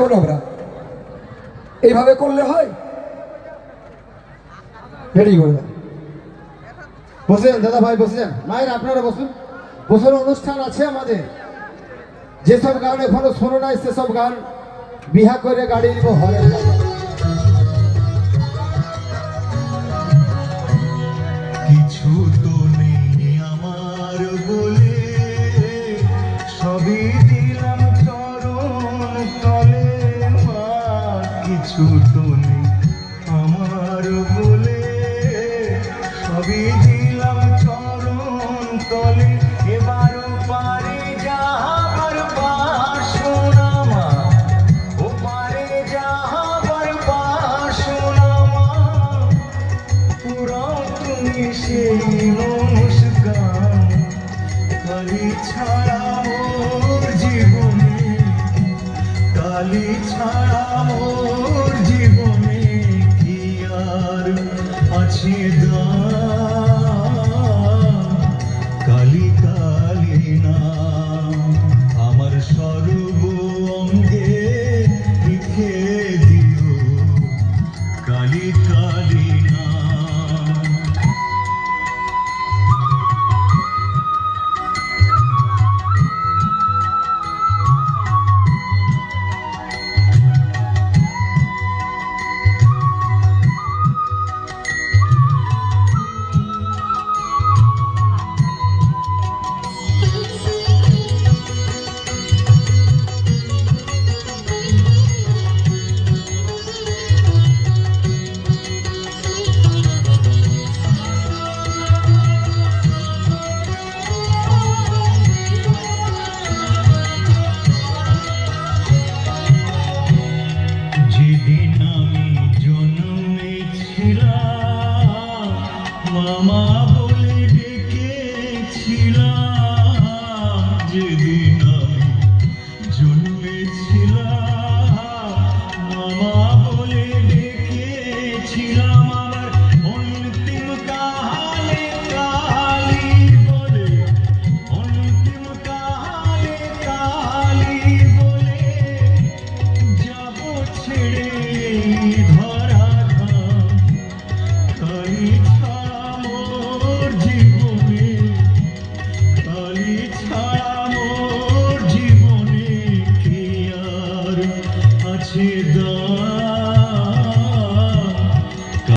যাবো না আমরা, এইভাবে করলে হয়? রেডি করে দেন। বসেন দাদা ভাই, বসেন। মায়ের আপনারা বসুন, বসুন। অনুষ্ঠান আছে আমাদের, যেসব গান এখনো শোনো নাই সেসব গান বিহা করে গাড়ি নিব হরের গান। কিছু তো নেই আমার বলে, সবই দিলাম চরণ তলে। মা কিছু তো নেই আমার বলে, সবই দিলাম চরণ তলে। এবারও পারে যাহার বাসনা মা, ও পারে যাহার বাসনা মা, পুরাও তুমি সেই মুস্কান। কালি ছাড়া মোর জীবনে, কালি ছাড়া মোর জীবনে কি আর আছে দাম? কালি কালি নাম আমার সর্ব অঙ্গে লিখে দিও, কালি কালি নাম। যেদিন আমি জন্মেছিলাম, মামা বলে ডেকেছিলাম। যেদিন